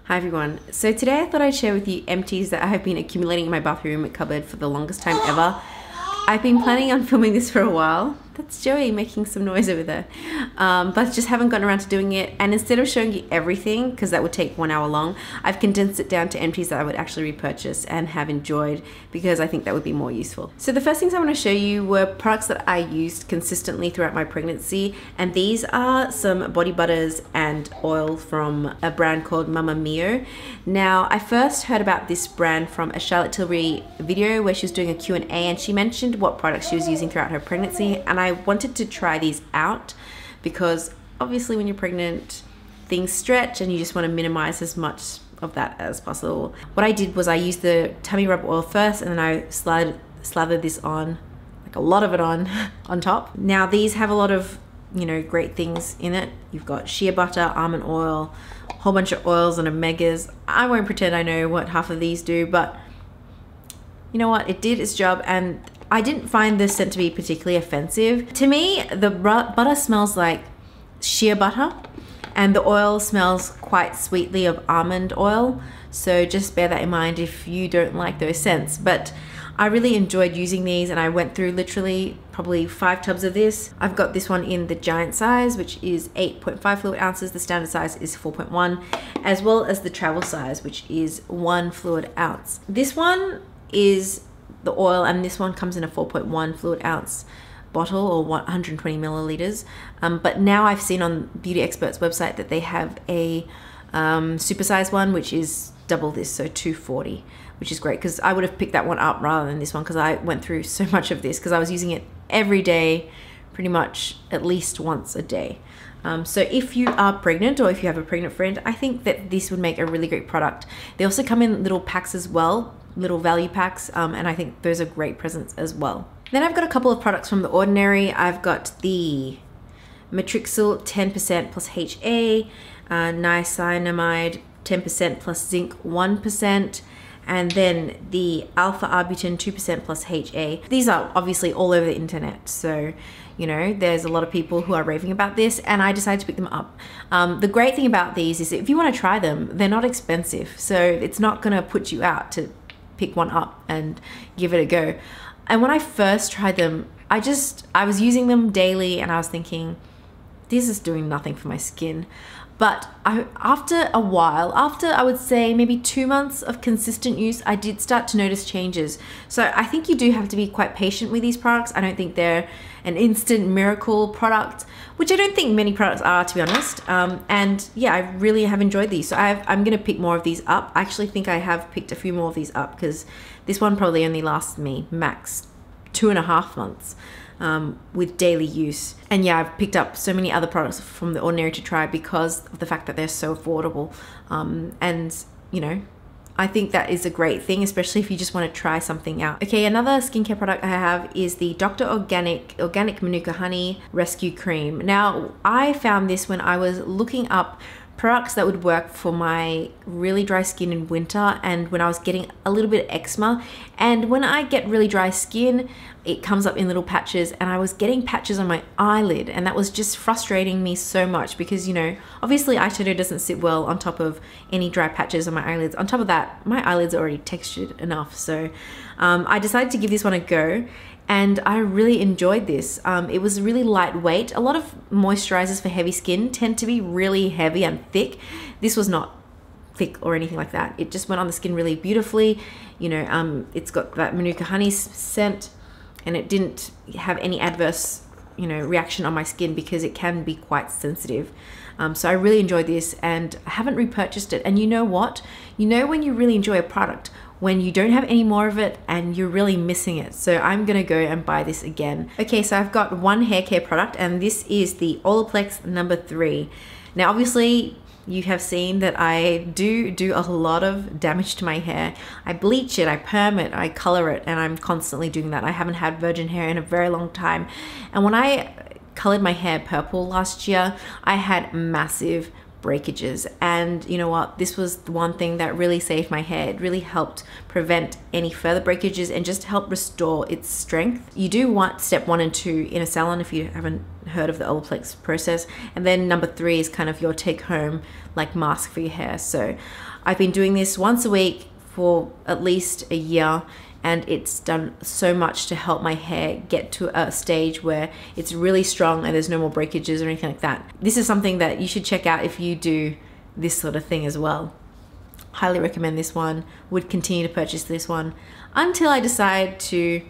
Hi everyone. So today I thought I'd share with you empties that I have been accumulating in my bathroom cupboard for the longest time ever. I've been planning on filming this for a while. That's Joey making some noise over there. But just haven't gotten around to doing it. And instead of showing you everything, because that would take 1 hour long, I've condensed it down to empties that I would actually repurchase and have enjoyed because I think that would be more useful. So the first things I want to show you were products that I used consistently throughout my pregnancy. And these are some body butters and oil from a brand called Mama Mio. Now, I first heard about this brand from a Charlotte Tilbury video where she was doing a Q&A and she mentioned what products she was using throughout her pregnancy. And I wanted to try these out because obviously when you're pregnant, things stretch and you just want to minimize as much of that as possible. What I did was I used the tummy rub oil first and then I slathered this on, like a lot of it on top. Now these have a lot of, you know, great things in it. You've got shea butter, almond oil, a whole bunch of oils and omegas. I won't pretend I know what half of these do, but you know what? It did its job and I didn't find this scent to be particularly offensive. To me, the butter smells like shea butter and the oil smells quite sweetly of almond oil. So just bear that in mind if you don't like those scents. But I really enjoyed using these and I went through literally probably 5 tubs of this. I've got this one in the giant size, which is 8.5 fluid ounces. The standard size is 4.1, as well as the travel size, which is 1 fluid ounce. This one is the oil and this one comes in a 4.1 fluid ounce bottle or 120 milliliters. But now I've seen on Beauty Expert's website that they have a supersized one, which is double this, so 240, which is great because I would have picked that one up rather than this one because I went through so much of this because I was using it every day, pretty much at least once a day. So if you are pregnant or if you have a pregnant friend, I think that this would make a really great product. They also come in little packs as well, little value packs, and I think those are great presents as well. Then I've got a couple of products from The Ordinary. I've got the Matrixyl 10% plus HA, Niacinamide 10% plus Zinc 1%, and then the Alpha Arbutin 2% plus HA. These are obviously all over the internet, so you know there's a lot of people who are raving about this and I decided to pick them up. The great thing about these is if you want to try them, they're not expensive, so it's not going to put you out to pick one up and give it a go. And when I first tried them, I was using them daily and I was thinking, this is doing nothing for my skin. But after a while, after I would say maybe 2 months of consistent use, I did start to notice changes. So I think you do have to be quite patient with these products. I don't think they're an instant miracle product, which I don't think many products are, to be honest. And yeah, I really have enjoyed these. So I'm gonna pick more of these up. I actually think I have picked a few more of these up because this one probably only lasts me max 2.5 months. With daily use. And yeah, I've picked up so many other products from The Ordinary to try because of the fact that they're so affordable. And you know, I think that is a great thing, especially if you just want to try something out. Okay, another skincare product I have is the Dr. Organic Manuka Honey Rescue Cream. Now, I found this when I was looking up products that would work for my really dry skin in winter and when I was getting a little bit of eczema. And when I get really dry skin, it comes up in little patches and I was getting patches on my eyelid and that was just frustrating me so much because, you know, obviously eyeshadow doesn't sit well on top of any dry patches on my eyelids. On top of that, my eyelids are already textured enough. So I decided to give this one a go. And I really enjoyed this. It was really lightweight. A lot of moisturizers for heavy skin tend to be really heavy and thick. This was not thick or anything like that. It just went on the skin really beautifully. You know, it's got that Manuka honey scent and it didn't have any adverse, you know, reaction on my skin because it can be quite sensitive. So I really enjoyed this and I haven't repurchased it. And you know what? You know when you really enjoy a product, when you don't have any more of it and you're really missing it. So I'm gonna go and buy this again. Okay, so I've got one hair care product and this is the Olaplex number 3. Now obviously you have seen that I do a lot of damage to my hair. I bleach it, I perm it, I color it, and I'm constantly doing that. I haven't had virgin hair in a very long time. And when I colored my hair purple last year, I had massive breakages. And you know what, this was the one thing that really saved my hair. It really helped prevent any further breakages and just help restore its strength. You do want step 1 and 2 in a salon if you haven't heard of the Olaplex process, and then number 3 is kind of your take home like mask for your hair. So I've been doing this once a week for at least a year, and it's done so much to help my hair get to a stage where it's really strong and there's no more breakages or anything like that. This is something that you should check out if you do this sort of thing as well. Highly recommend this one. Would continue to purchase this one until I decide to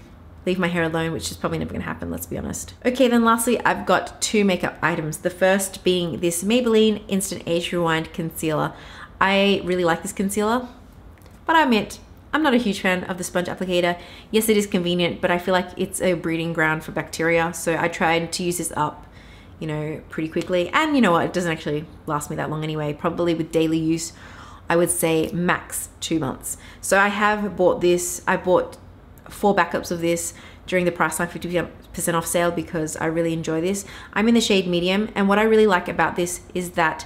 leave my hair alone, which is probably never gonna happen, let's be honest. Okay, then lastly, I've got 2 makeup items. The first being this Maybelline Instant Age Rewind Concealer. I really like this concealer, but I admit, I'm not a huge fan of the sponge applicator. Yes, it is convenient, but I feel like it's a breeding ground for bacteria. So I tried to use this up, you know, pretty quickly. And you know what, it doesn't actually last me that long anyway. Probably with daily use, I would say max 2 months. So I have bought this. I bought 4 backups of this during the Priceline 50% off sale because I really enjoy this. I'm in the shade medium, and what I really like about this is that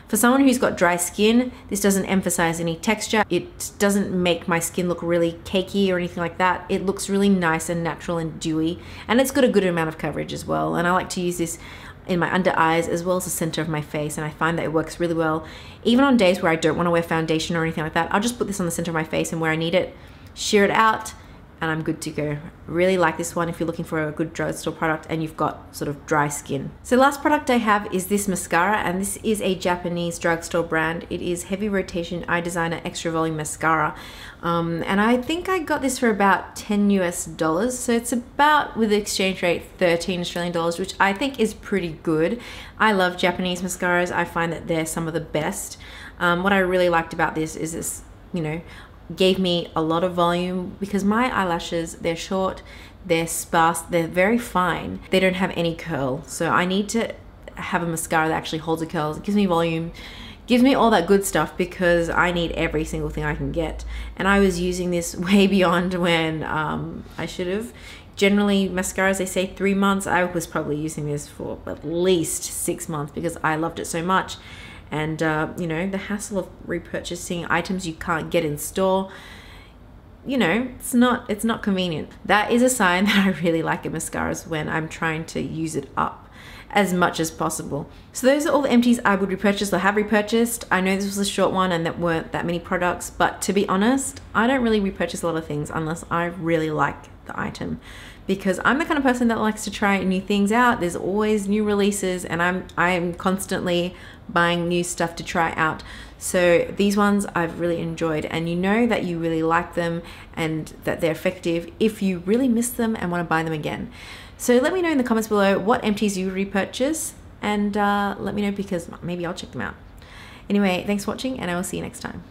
for someone who's got dry skin, this doesn't emphasize any texture. It doesn't make my skin look really cakey or anything like that. It looks really nice and natural and dewy, and it's got a good amount of coverage as well. And I like to use this in my under eyes as well as the center of my face, and I find that it works really well. Even on days where I don't want to wear foundation or anything like that, I'll just put this on the center of my face, and where I need it, shear it out, and I'm good to go. Really like this one if you're looking for a good drugstore product and you've got sort of dry skin. So last product I have is this mascara, and this is a Japanese drugstore brand. It is Heavy Rotation Eye Designer Extra Volume Mascara. And I think I got this for about $10 US. So it's about, with the exchange rate, 13 Australian dollars, which I think is pretty good. I love Japanese mascaras. I find that they're some of the best. What I really liked about this is this, you know, gave me a lot of volume because my eyelashes, they're short, they're sparse, they're very fine, they don't have any curl. So I need to have a mascara that actually holds the curls. It gives me volume, gives me all that good stuff because I need every single thing I can get. And I was using this way beyond when I should have. Generally, mascaras, they say 3 months. I was probably using this for at least 6 months because I loved it so much. And you know, the hassle of repurchasing items you can't get in store, you know, it's not convenient. That is a sign that I really like a mascaras, when I'm trying to use it up as much as possible. So those are all the empties I would repurchase or have repurchased. I know this was a short one and that weren't that many products, but to be honest, I don't really repurchase a lot of things unless I really like the item, because I'm the kind of person that likes to try new things out. There's always new releases, and I'm constantly buying new stuff to try out. So these ones I've really enjoyed, and you know that you really like them and that they're effective if you really miss them and want to buy them again. So let me know in the comments below what empties you repurchase, and let me know, because maybe I'll check them out. Anyway, thanks for watching, and I will see you next time.